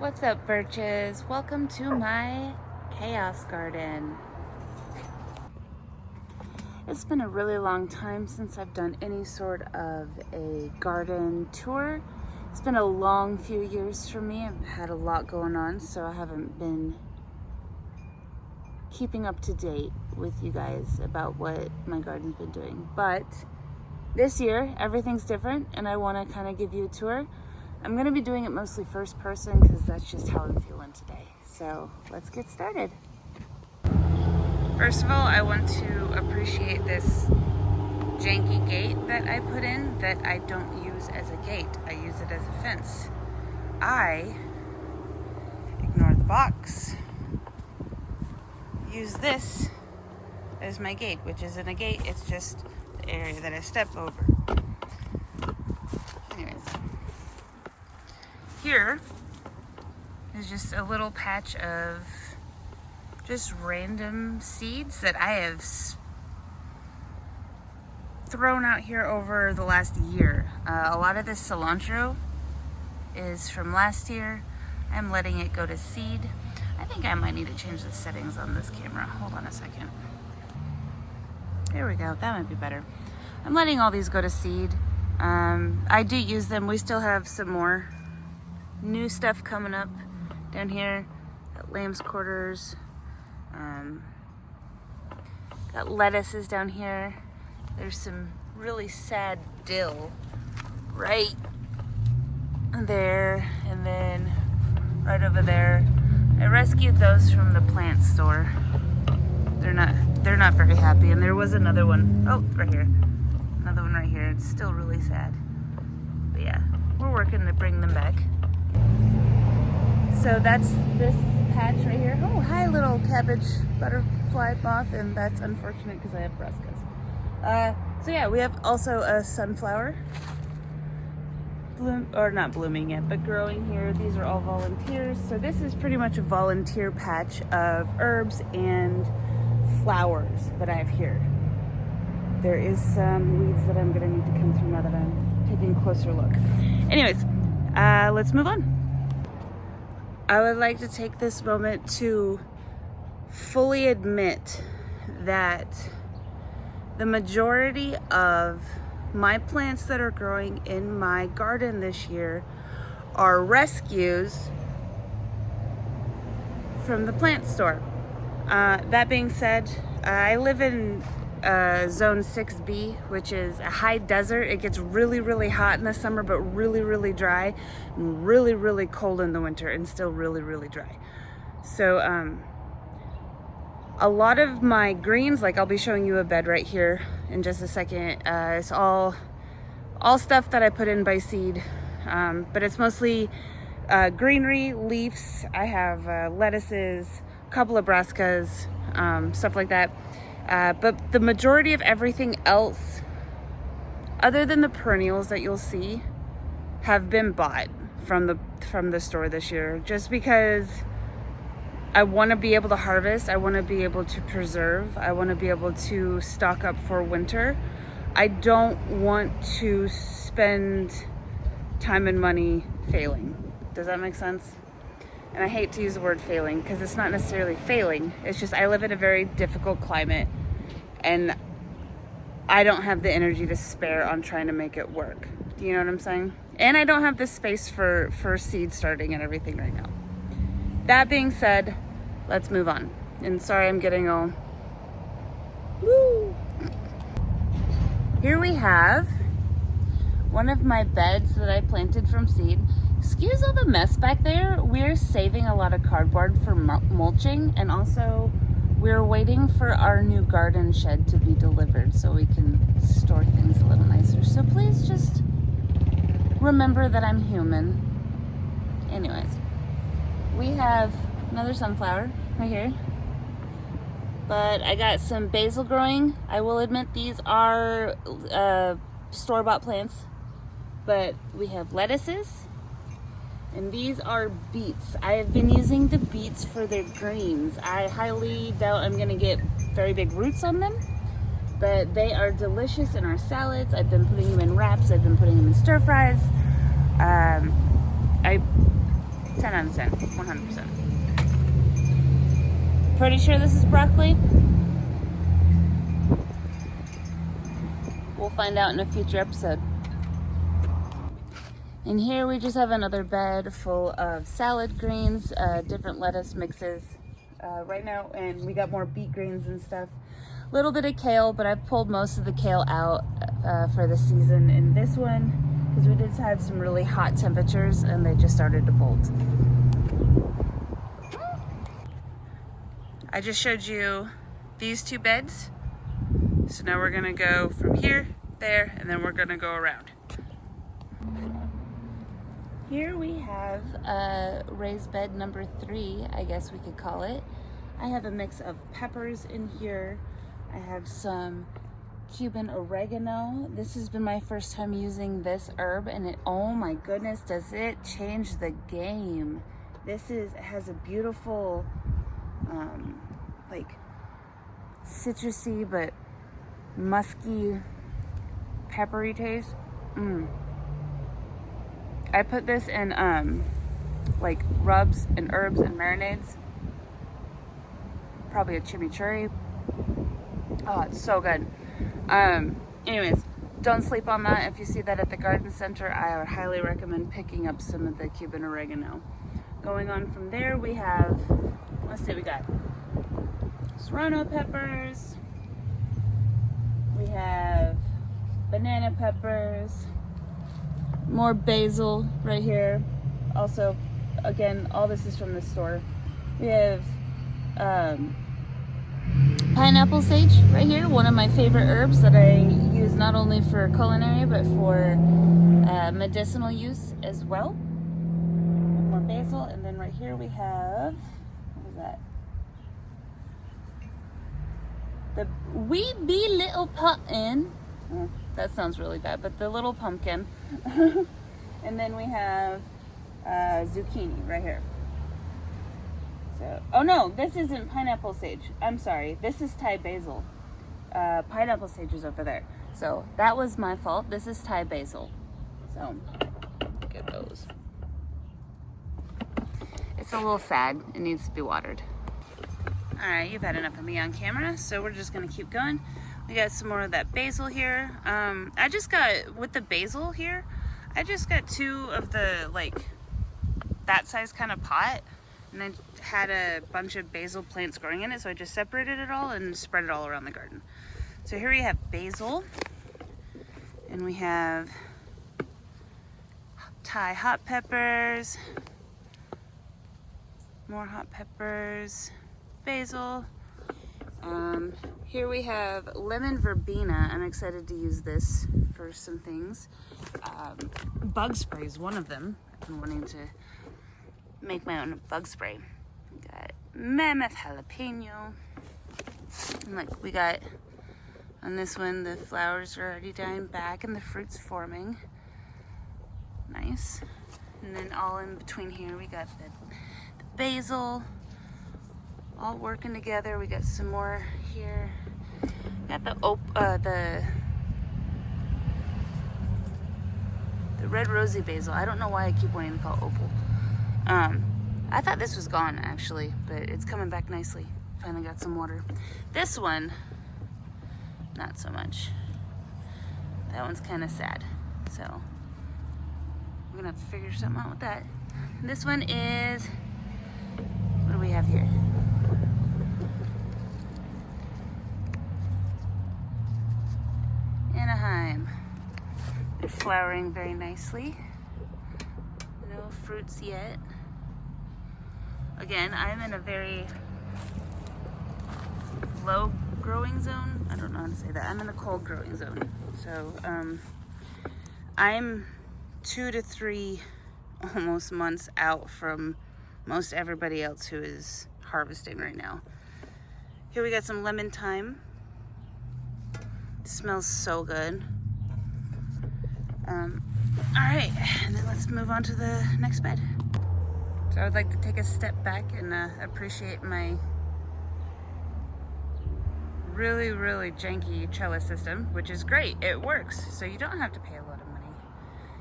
What's up, birches? Welcome to my chaos garden. It's been a really long time since I've done any sort of a garden tour. It's been a long few years for me. I've had a lot going on, so I haven't been keeping up to date with you guys about what my garden's been doing. But this year, everything's different, and I want to kind of give you a tour. I'm going to be doing it mostly first person because that's just how I'm feeling today. So let's get started. First of all, I want to appreciate this janky gate that I put in that I don't use as a gate. I use it as a fence. I ignore the box. Use this as my gate, which isn't a gate, it's just the area that I step over. Anyways. Here is just a little patch of just random seeds that I have thrown out here over the last year. A lot of this cilantro is from last year. I'm letting it go to seed. I think I might need to change the settings on this camera. Hold on a second. There we go, that might be better. I'm letting all these go to seed. I do use them. We still have some more new stuff coming up down here at Lamb's Quarters. Got lettuces down here. There's some really sad dill right there, and then right over there. I rescued those from the plant store. They're not very happy, and there was another one. Oh, right here. Another one right here. It's still really sad. But yeah, we're working to bring them back. So that's this patch right here. Oh, hi, little cabbage butterfly moth, and that's unfortunate because I have brassicas. So yeah, we have also a sunflower, not blooming yet, but growing here. These are all volunteers. So this is pretty much a volunteer patch of herbs and flowers that I have here. There is some weeds that I'm gonna need to come through now that I'm taking a closer look. Anyways, let's move on. I would like to take this moment to fully admit that the majority of my plants that are growing in my garden this year are rescues from the plant store. That being said, I live in zone 6B, which is a high desert. It gets really, really hot in the summer, but really, really dry, and really, really cold in the winter, and still really, really dry. So a lot of my greens, like I'll be showing you a bed right here in just a second. It's all stuff that I put in by seed, but it's mostly greenery, leaves. I have lettuces, a couple of brassicas, stuff like that. But the majority of everything else, other than the perennials that you'll see, have been bought from the store this year, just because I want to be able to harvest, I want to be able to preserve, I want to be able to stock up for winter. I don't want to spend time and money failing. Does that make sense? And I hate to use the word failing because it's not necessarily failing. It's just I live in a very difficult climate and I don't have the energy to spare on trying to make it work. Do you know what I'm saying? And I don't have the space for seed starting and everything right now. That being said, let's move on. And sorry I'm getting all woo. Here we have one of my beds that I planted from seed. Excuse all the mess back there. We're saving a lot of cardboard for mulching, and also we're waiting for our new garden shed to be delivered so we can store things a little nicer. So please just remember that I'm human. Anyways, we have another sunflower right here. But I got some basil growing. I will admit these are store-bought plants. But we have lettuces. And these are beets. I have been using the beets for their greens. I highly doubt I'm gonna get very big roots on them, but they are delicious in our salads. I've been putting them in wraps. I've been putting them in stir fries. I 10 out understand, 100%. Pretty sure this is broccoli. We'll find out in a future episode. And here we just have another bed full of salad greens, different lettuce mixes right now, and we got more beet greens and stuff. A little bit of kale, but I've pulled most of the kale out for the season in this one because we did have some really hot temperatures and they just started to bolt. I just showed you these two beds. So now we're gonna go from here, there, and then we're gonna go around. Here we have raised bed number 3, I guess we could call it. I have a mix of peppers in here. I have some Cuban oregano. This has been my first time using this herb, and it, oh my goodness, does it change the game. It has a beautiful, like citrusy but musky, peppery taste. I put this in like rubs and herbs and marinades. Probably a chimichurri. Oh, it's so good. Anyways, don't sleep on that. If you see that at the garden center, I would highly recommend picking up some of the Cuban oregano. Going on from there, we have, let's see, we got serrano peppers. We have banana peppers. More basil right here. Also, again, all this is from the store. We have pineapple sage right here, one of my favorite herbs that I use not only for culinary but for medicinal use as well. More basil, and then right here we have, what is that? The wee bee little pumpkin. Oh, that sounds really bad, but the little pumpkin. And then we have zucchini right here. So, oh no, this isn't pineapple sage. I'm sorry, this is Thai basil. Pineapple sage is over there. So that was my fault. This is Thai basil. So get those. It's a little sad. It needs to be watered. All right, you've had enough of me on camera, so we're just gonna keep going. We got some more of that basil here. I just got, with the basil here, I just got 2 of the, like, that size kind of pot, and I had a bunch of basil plants growing in it, so I just separated it all and spread it all around the garden. So here we have basil, and we have Thai hot peppers, more hot peppers, basil. Here we have lemon verbena. I'm excited to use this for some things. Bug spray is one of them. I've been wanting to make my own bug spray. We got mammoth jalapeno. And look, we got, on this one, the flowers are already dying back and the fruit's forming. Nice. And then all in between here, we got the basil. All working together. We got some more here. Got the red rosy basil. I don't know why I keep wanting to call it opal. I thought this was gone actually, but it's coming back nicely. Finally got some water. This one, not so much. That one's kind of sad. So we're gonna have to figure something out with that. This one is, what do we have here? Anaheim. They're flowering very nicely. No fruits yet. Again, I'm in a very low growing zone. I don't know how to say that. I'm in the cold growing zone. So I'm 2 to 3 almost months out from most everybody else who is harvesting right now. Here we got some lemon thyme. It smells so good. All right, and then let's move on to the next bed. So I would like to take a step back and appreciate my really, really janky trellis system, which is great. It works, so you don't have to pay a lot of money.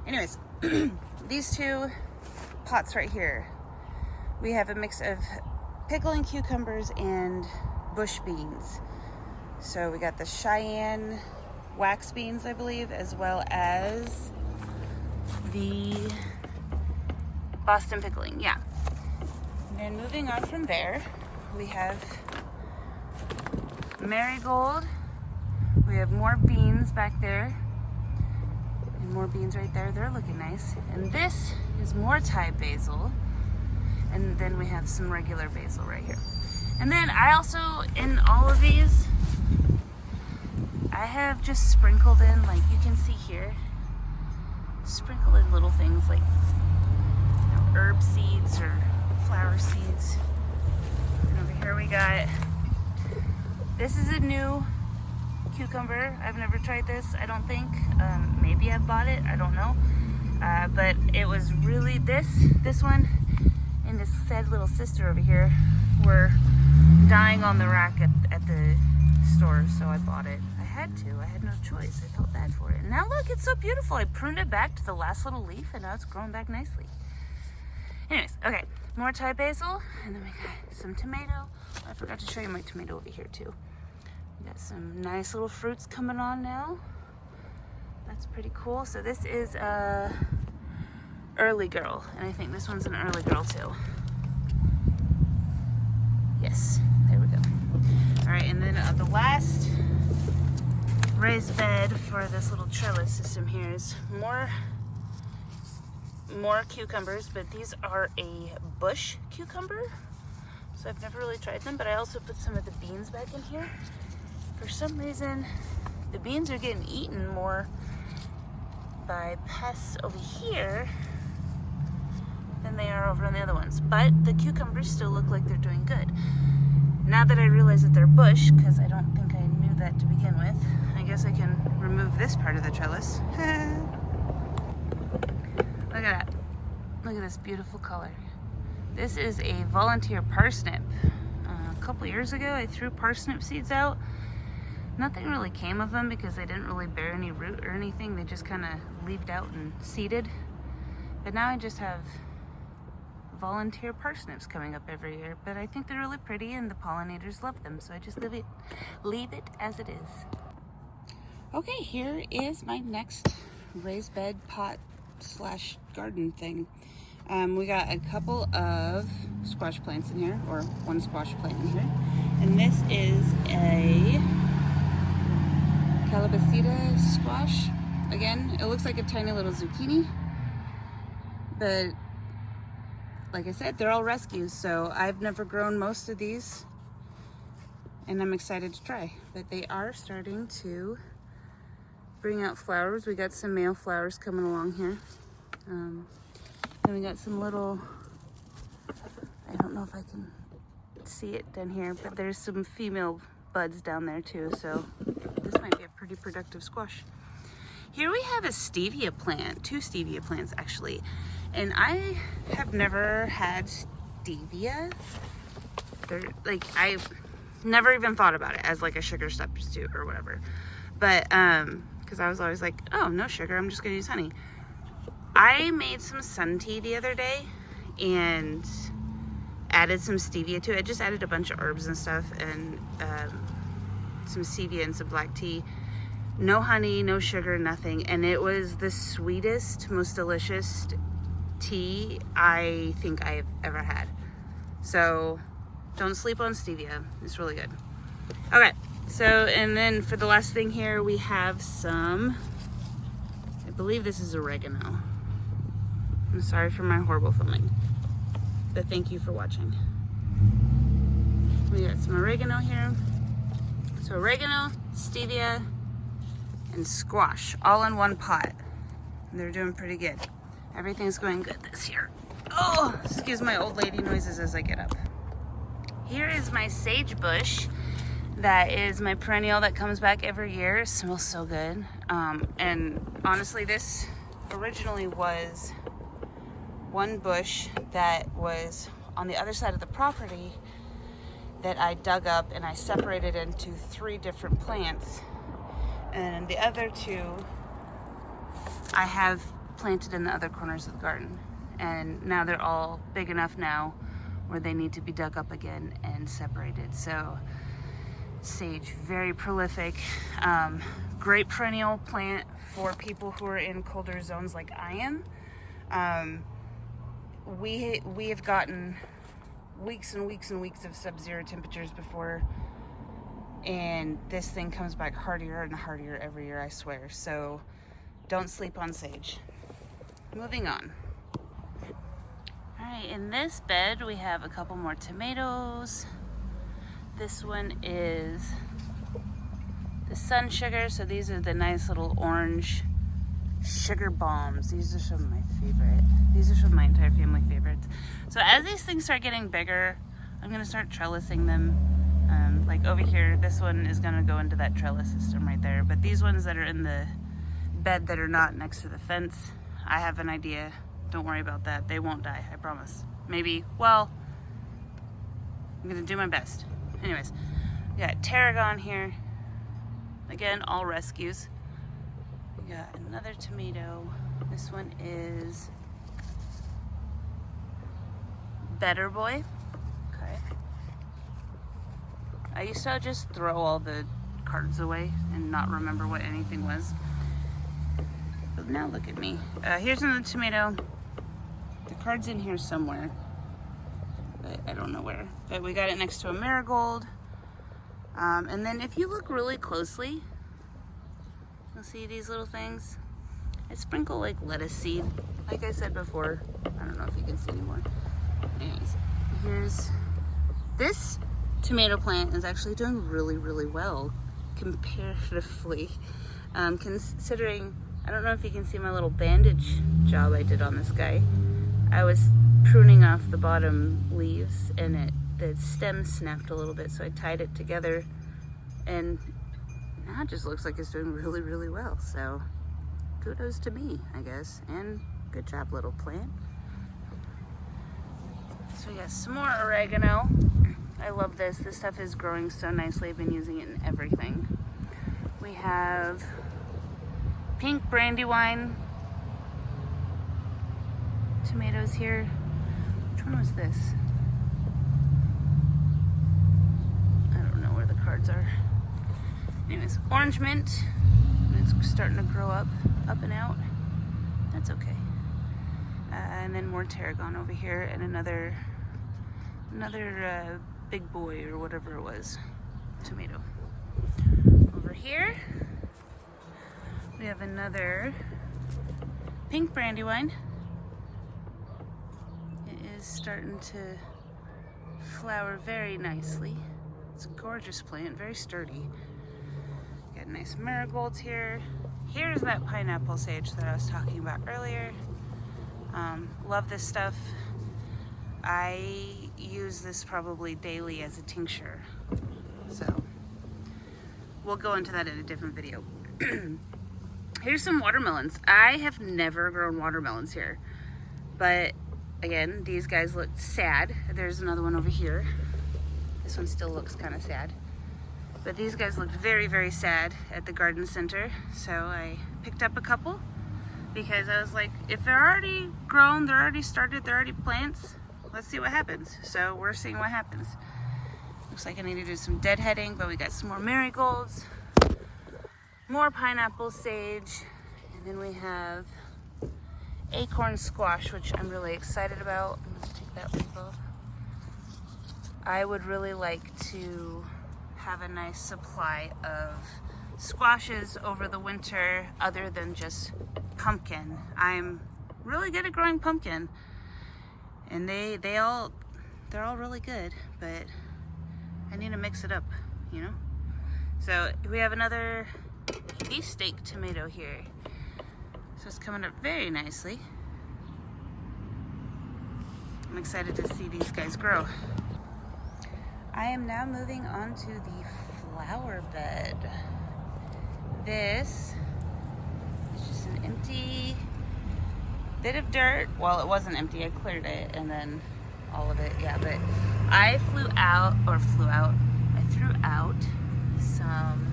Anyways, these 2 pots right here. We have a mix of pickling cucumbers and bush beans. So we got the Cheyenne wax beans, I believe, as well as the Boston pickling, yeah. And then moving on from there, we have marigold. We have more beans back there. And more beans right there. They're looking nice. And this is more Thai basil. And then we have some regular basil right here. And then I also, in all of these, I have just sprinkled in, like you can see here, sprinkled in little things like herb seeds or flower seeds. And over here we got, this is a new cucumber. I've never tried this, I don't think. Maybe I've bought it, I don't know. But it was really, this one and this sad little sister over here were dying on the rack at the store, so I bought it. I had no choice. I felt bad for it. And now look, it's so beautiful. I pruned it back to the last little leaf and now it's growing back nicely. Anyways, okay, more Thai basil, and then we got some tomato. I forgot to show you my tomato over here too. We got some nice little fruits coming on now. That's pretty cool. So this is a early girl, and I think this one's an early girl too. Yes, there we go. All right, and then the last raised bed for this little trellis system here is more cucumbers, but these are a bush cucumber. So I've never really tried them, but I also put some of the beans back in here. For some reason, the beans are getting eaten more by pests over here than they are over on the other ones. But the cucumbers still look like they're doing good. Now that I realize that they're bush, because I don't think I knew that to begin with, I guess I can remove this part of the trellis. Look at that. Look at this beautiful color. This is a volunteer parsnip. A couple years ago, I threw parsnip seeds out. Nothing really came of them because they didn't really bear any root or anything. They just kind of leaved out and seeded. But now I just have volunteer parsnips coming up every year. But I think they're really pretty and the pollinators love them. So I just leave it as it is. Okay, here is my next raised bed pot / garden thing. We got a couple of squash plants in here, or one squash plant in here. And this is a Calabacita squash. Again, it looks like a tiny little zucchini, but like I said, they're all rescues, so I've never grown most of these, and I'm excited to try. But they are starting to bring out flowers. We got some male flowers coming along here. And we got some little, I don't know if I can see it down here, but there's some female buds down there too, so this might be a pretty productive squash. Here we have a stevia plant, 2 stevia plants actually, and I have never had stevia. I've never even thought about it as like a sugar substitute or whatever, but because I was always like, oh, no sugar, I'm just gonna use honey. I made some sun tea the other day and added some stevia to it. I just added a bunch of herbs and stuff and some stevia and some black tea. No honey, no sugar, nothing. And it was the sweetest, most delicious tea I think I've ever had. So don't sleep on stevia. It's really good. Okay, so and then for the last thing here, we have some, I believe this is oregano. I'm sorry for my horrible filming, but thank you for watching. We got some oregano here. So oregano, stevia, and squash all in one pot. They're doing pretty good. Everything's going good this year. Oh, excuse my old lady noises as I get up. Here is my sage bush. That is my perennial that comes back every year. It smells so good. And honestly, this originally was one bush that was on the other side of the property that I dug up and I separated into 3 different plants. And the other 2 I have planted in the other corners of the garden. And now they're all big enough now where they need to be dug up again and separated. So sage, very prolific, great perennial plant for people who are in colder zones like I am. We have gotten weeks and weeks and weeks of sub-zero temperatures before, and this thing comes back hardier and hardier every year, I swear. So don't sleep on sage. Moving on. All right, in this bed we have a couple more tomatoes. This one is the sun sugar, so these are the nice little orange sugar bombs. These are some of my favorite. These are some of my entire family favorites. So as these things start getting bigger, I'm gonna start trellising them. Like over here, this one is gonna go into that trellis system right there. But these ones that are in the bed that are not next to the fence, I have an idea. Don't worry about that. They won't die, I promise. Maybe, well, I'm gonna do my best. Anyways, we got tarragon here. Again, all rescues. We got another tomato. This one is Better Boy. Okay. I used to just throw all the cards away and not remember what anything was. But now look at me. Here's another tomato. The card's in here somewhere, but I don't know where. But we got it next to a marigold. And then if you look really closely, you'll see these little things. I sprinkle like lettuce seed. Like I said before, I don't know if you can see anymore. Anyways, here's this tomato plant is actually doing really, really well comparatively. Considering, I don't know if you can see my little bandage job I did on this guy. I was pruning off the bottom leaves and the stem snapped a little bit, so I tied it together, and now it just looks like it's doing really, really well. So kudos to me, I guess, and good job, little plant. So we got some more oregano. I love this. This stuff is growing so nicely. I've been using it in everything. We have pink brandywine tomatoes here. Which one was this? I don't know where the cards are. Anyways, orange mint. It's starting to grow up and out. That's okay. And then more tarragon over here, and another big boy or whatever it was tomato. Over here we have another pink brandywine. It is starting to flower very nicely. It's a gorgeous plant, very sturdy. Got nice marigolds here. Here's that pineapple sage that I was talking about earlier. Love this stuff. I use this probably daily as a tincture. So we'll go into that in a different video. Here's some watermelons. I have never grown watermelons here, but again, these guys look sad. There's another one over here. This one still looks kind of sad. But these guys looked very, very sad at the garden center. So I picked up a couple because I was like, if they're already grown, they're already started, they're already plants, let's see what happens. So we're seeing what happens. Looks like I need to do some deadheading, but we got some more marigolds, more pineapple sage, and then we have acorn squash, which I'm really excited about. I'm gonna take that leaf off. I would really like to have a nice supply of squashes over the winter other than just pumpkin. I'm really good at growing pumpkin, and they're all really good, but I need to mix it up, you know? So we have another beefsteak tomato here. So it's coming up very nicely. I'm excited to see these guys grow. I am now moving on to the flower bed. This is just an empty bit of dirt. Well, it wasn't empty, I cleared it, and then all of it, yeah, but I threw out some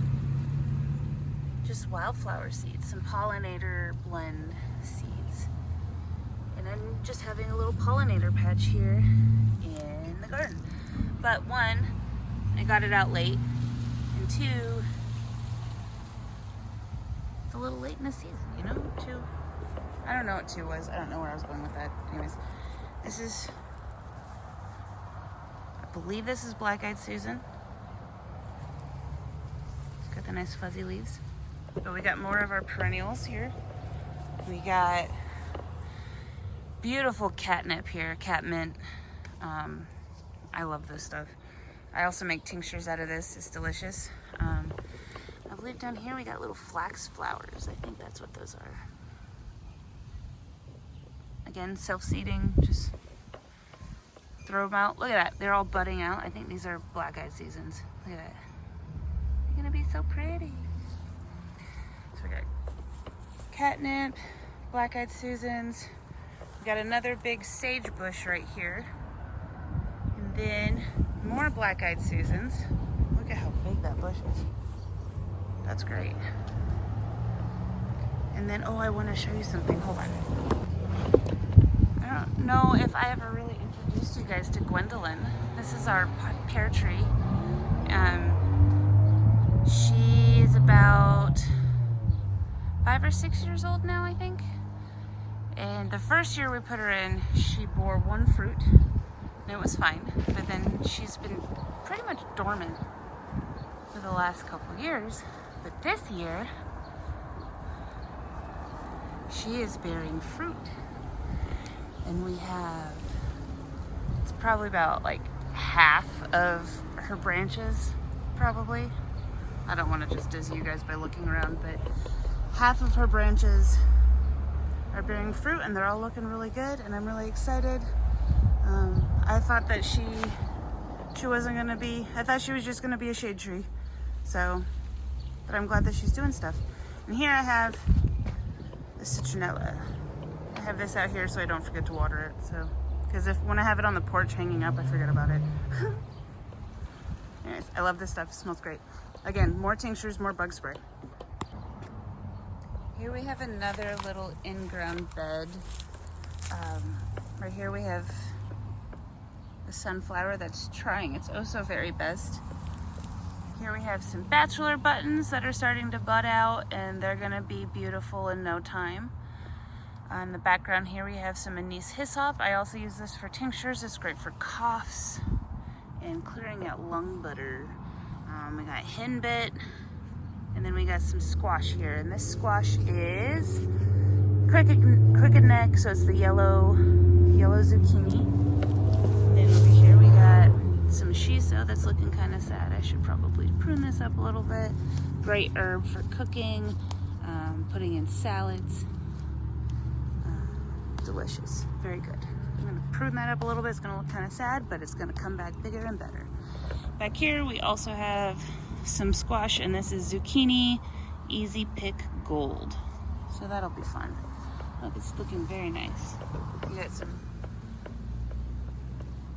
just wildflower seeds, some pollinator blend seeds. And I'm just having a little pollinator patch here in in the garden. But one, I got it out late, and two, it's a little late in the season, you know? Two, I don't know what two was. I don't know where I was going with that. Anyways, this is, I believe this is Black-Eyed Susan. It's got the nice fuzzy leaves. But we got more of our perennials here. We got beautiful catnip here, catmint. I love this stuff. I also make tinctures out of this. It's delicious. I believe down here we got little flax flowers. I think that's what those are. Again, self-seeding, just throw them out. Look at that, they're all budding out. I think these are Black-Eyed Susans. Look at that. They're gonna be so pretty. So we got catnip, Black-Eyed Susans. We got another big sage bush right here. And then more Black-Eyed Susans. Look at how big that bush is. That's great. And then, oh, I want to show you something. Hold on. I don't know if I ever really introduced you guys to Gwendolyn. This is our pear tree. She is about 5 or 6 years old now, I think. And the first year we put her in, she bore one fruit, and it was fine. But then she's been pretty much dormant for the last couple years. But this year, she is bearing fruit. And we have, it's probably about like half of her branches, probably. I don't want to just dizzy you guys by looking around, but half of her branches are bearing fruit and they're all looking really good, and I'm really excited. I thought that she wasn't gonna be, I thought she was just gonna be a shade tree. So, but I'm glad that she's doing stuff. And here I have the citronella. I have this out here so I don't forget to water it. So, because when I have it on the porch hanging up, I forget about it. Anyways, I love this stuff. It smells great. Again, more tinctures, more bug spray. Here we have another little in-ground bed. Right here we have the sunflower that's trying its oh so very best. Here we have some bachelor buttons that are starting to bud out, and they're gonna be beautiful in no time. In the background here we have some anise hyssop. I also use this for tinctures. It's great for coughs and clearing out lung butter. We got henbit, and then we got some squash here. And this squash is crooked neck, so it's the yellow zucchini. Then over here we got some shiso that's looking kind of sad. I should probably prune this up a little bit. Great herb for cooking, putting in salads. Delicious, very good. I'm gonna prune that up a little bit. It's gonna look kind of sad, but it's gonna come back bigger and better. Back here we also have some squash, and this is zucchini Easy Pick Gold. So that'll be fun. Look, it's looking very nice. We got some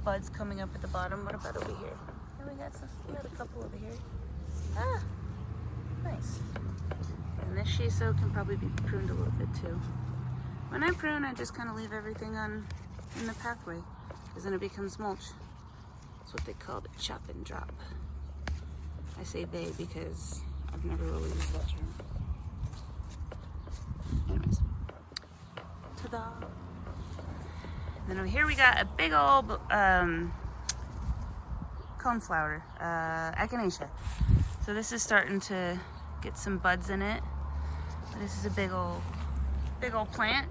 buds coming up at the bottom. What about over here? Yeah, we got a couple over here. Ah, nice. And this shiso can probably be pruned a little bit too. When I prune, I just kind of leave everything in the pathway, because then it becomes mulch. That's what they call it, chop and drop. I say they because I've never really used that term. Anyways, ta-da! Then over here we got a big old coneflower, echinacea. So this is starting to get some buds in it. This is a big old plant.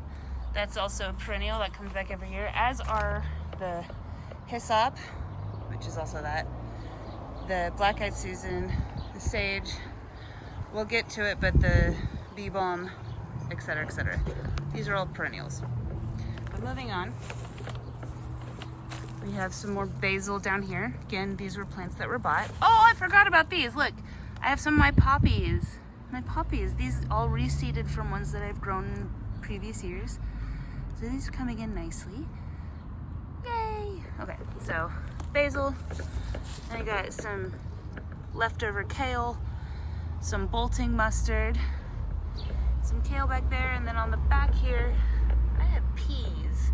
That's also a perennial that comes back every year, as are the hyssop, which is also that, the Black-Eyed Susan, the sage, we'll get to it, but the bee balm, etc., etc. These are all perennials. But moving on, we have some more basil down here. Again, these were plants that were bought. Oh, I forgot about these. Look, I have some of my poppies. These all reseeded from ones that I've grown in previous years. So these are coming in nicely. Yay! Okay, so basil. I got some leftover kale, some bolting mustard, some kale back there, and then on the back here, I have peas.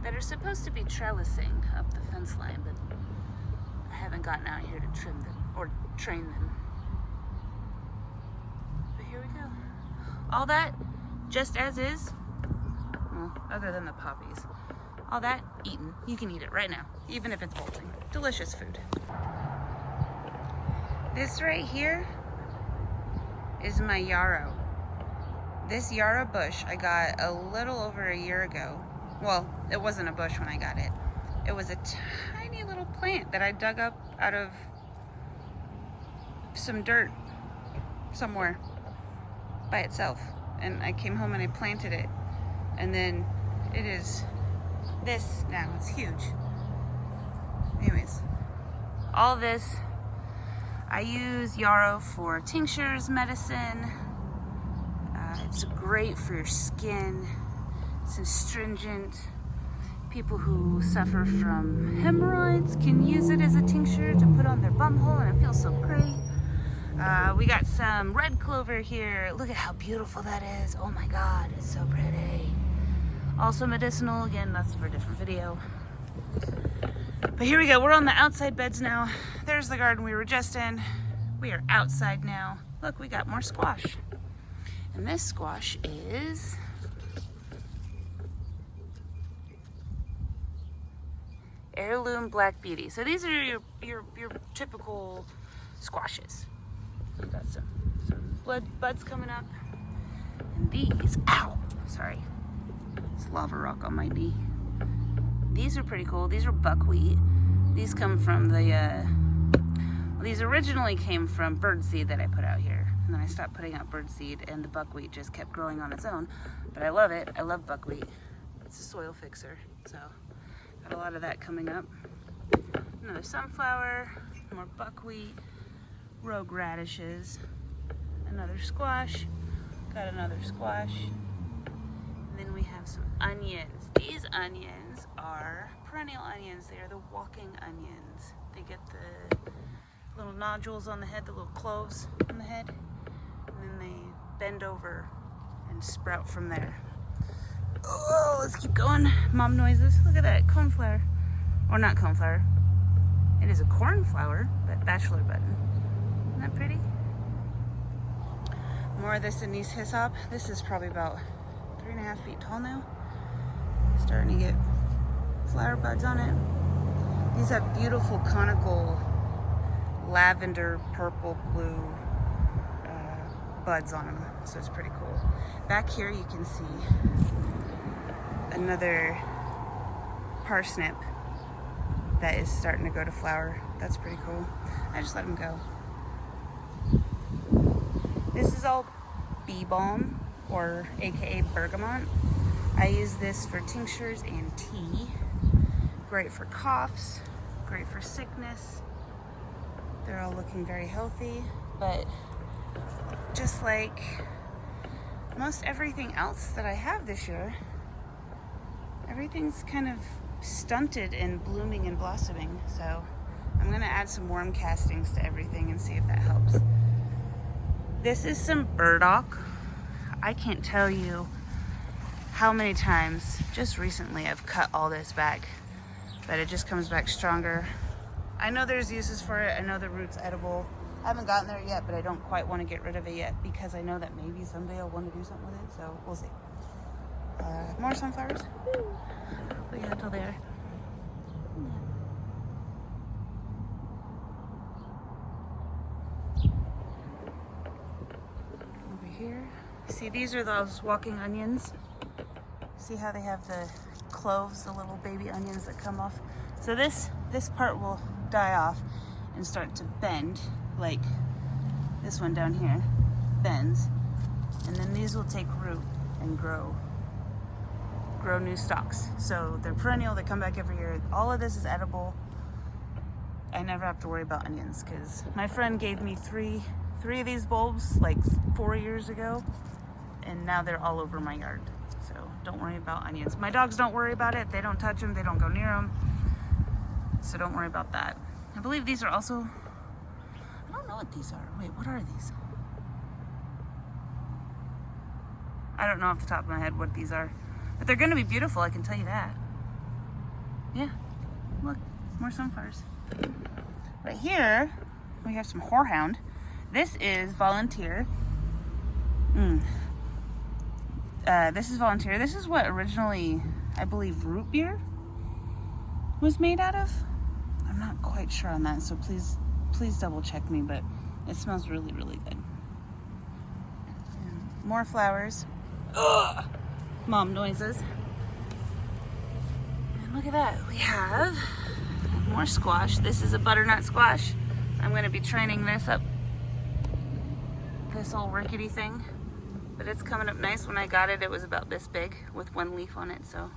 that are supposed to be trellising up the fence line, but I haven't gotten out here to trim them or train them. But here we go. All that just as is, well, other than the poppies. All that eaten. You can eat it right now, even if it's bolting. Delicious food. This right here is my yarrow. This yarrow bush I got a little over a year ago. Well, it wasn't a bush when I got it. It was a tiny little plant that I dug up out of some dirt somewhere by itself. And I came home and I planted it. And then it is this now. It's huge. Anyways, all this, I use yarrow for tinctures, medicine. It's great for your skin. It's astringent. People who suffer from hemorrhoids can use it as a tincture to put on their bum hole, and it feels so great. We got some red clover here. Look at how beautiful that is. Oh my God, it's so pretty. Also medicinal. Again, that's for a different video. But here we go. We're on the outside beds now. There's the garden we were just in. We are outside now. Look, we got more squash. And this squash is Heirloom Black Beauty. So these are your typical squashes. We've got some buds coming up. And these, ow, sorry. It's lava rock on my knee. These are pretty cool. These are buckwheat. These come from the, these originally came from birdseed that I put out here. And then I stopped putting out birdseed and the buckwheat just kept growing on its own. But I love it. I love buckwheat. It's a soil fixer. So got a lot of that coming up. Another sunflower, more buckwheat, rogue radishes, another squash, got another squash. And then we have some onions. These onions are perennial onions. They are the walking onions. They get the little nodules on the head, the little cloves on the head, and then they bend over and sprout from there. Oh, let's keep going. Mom noises. Look at that coneflower. Or not coneflower. It is a cornflower, but bachelor button. Isn't that pretty? More of this anise hyssop. This is probably about 3.5 feet tall now. Starting to get flower buds on it. These have beautiful conical lavender, purple, blue buds on them, so it's pretty cool. Back here you can see another parsnip that is starting to go to flower. That's pretty cool. I just let them go. This is all bee balm, or aka bergamot. I use this for tinctures and tea. Great for coughs, great for sickness. They're all looking very healthy, but just like most everything else that I have this year, everything's kind of stunted in blooming and blossoming. So I'm gonna add some worm castings to everything and see if that helps. This is some burdock. I can't tell you how many times just recently I've cut all this back, but it just comes back stronger. I know there's uses for it. I know the root's edible. I haven't gotten there yet, but I don't quite want to get rid of it yet because I know that maybe someday I'll want to do something with it, so we'll see. More sunflowers. Look at how there. Over here. See, these are those walking onions. See how they have the cloves, the little baby onions that come off? So this part will die off and start to bend, like this one down here bends, and then these will take root and grow new stalks. So they're perennial, they come back every year. All of this is edible. I never have to worry about onions because my friend gave me three of these bulbs like 4 years ago, and now they're all over my yard. So don't worry about onions. My dogs don't worry about it. They don't touch them, they don't go near them. So don't worry about that. I believe these are also, I don't know what these are. Wait, what are these? I don't know off the top of my head what these are, but they're gonna be beautiful, I can tell you that. Yeah, look, more sunflowers. Right here, we have some horehound. This is volunteer. This is volunteer. This is what originally, I believe, root beer was made out of. I'm not quite sure on that, so please double check me, but it smells really, really good. And more flowers. Ugh! Mom noises. And look at that, we have more squash. This is a butternut squash. I'm going to be training this up, this old rickety thing, but it's coming up nice. When I got it, it was about this big with one leaf on it, so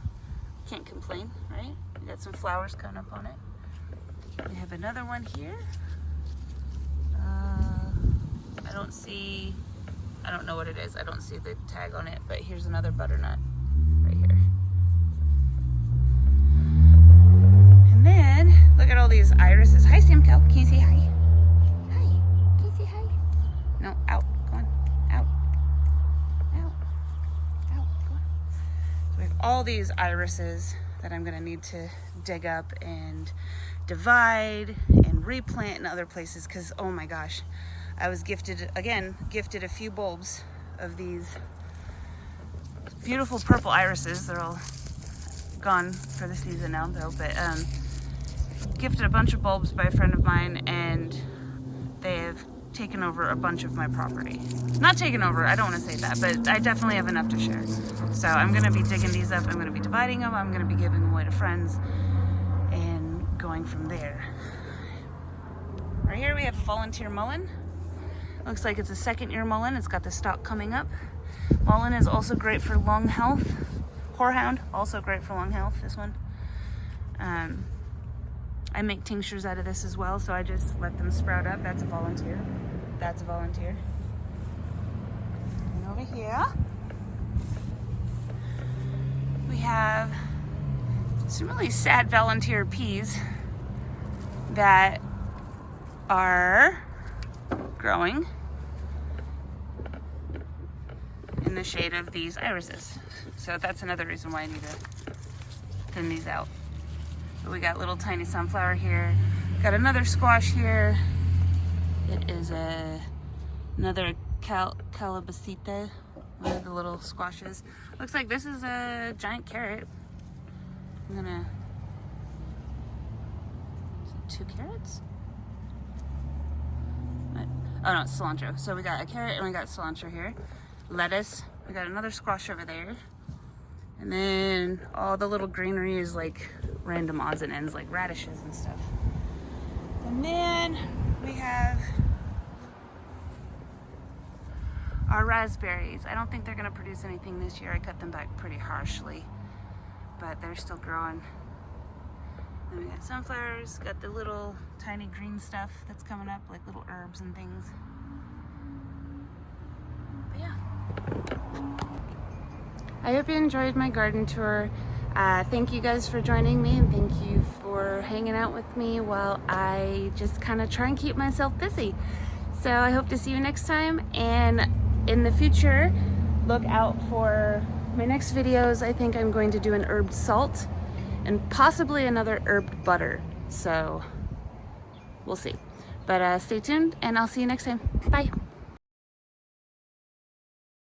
can't complain, right? We got some flowers coming up on it. We have another one here. I don't know what it is. I don't see the tag on it, but here's another butternut right here. And then, look at all these irises. Hi, Simcoe. Can you say hi? Hi. Can you say hi? No, out. Go on. Out. Out. Out. Go on. So we have all these irises that I'm going to need to dig up and divide and replant in other places, because oh my gosh, I was gifted a few bulbs of these beautiful purple irises. They're all gone for the season now though, but gifted a bunch of bulbs by a friend of mine, and they have taken over a bunch of my property. Not taken over, I don't want to say that, but I definitely have enough to share. So I'm going to be digging these up, I'm going to be dividing them, I'm going to be giving them away to friends, and going from there. Right here we have volunteer mullein. Looks like it's a second-year mullein. It's got the stalk coming up. Mullein is also great for lung health. Horehound, also great for lung health, this one. I make tinctures out of this as well, so I just let them sprout up. That's a volunteer. That's a volunteer. And over here, we have some really sad volunteer peas that are growing in the shade of these irises. So that's another reason why I need to thin these out. But we got little tiny sunflower here. Got another squash here. It is another calabacita, one of the little squashes. Looks like this is a giant carrot. I'm gonna, is it 2 carrots? Oh no, it's cilantro. So we got a carrot and we got cilantro here. Lettuce. We got another squash over there. And then all the little greenery is like random odds and ends, like radishes and stuff. And then we have our raspberries. I don't think they're gonna produce anything this year. I cut them back pretty harshly, but they're still growing. Then we got sunflowers, got the little tiny green stuff that's coming up, like little herbs and things. But yeah. I hope you enjoyed my garden tour. Thank you guys for joining me, and thank you for hanging out with me while I just kind of try and keep myself busy. So I hope to see you next time, and in the future, look out for my next videos. I think I'm going to do an herbed salt and possibly another herbed butter. So we'll see. But stay tuned, and I'll see you next time. Bye.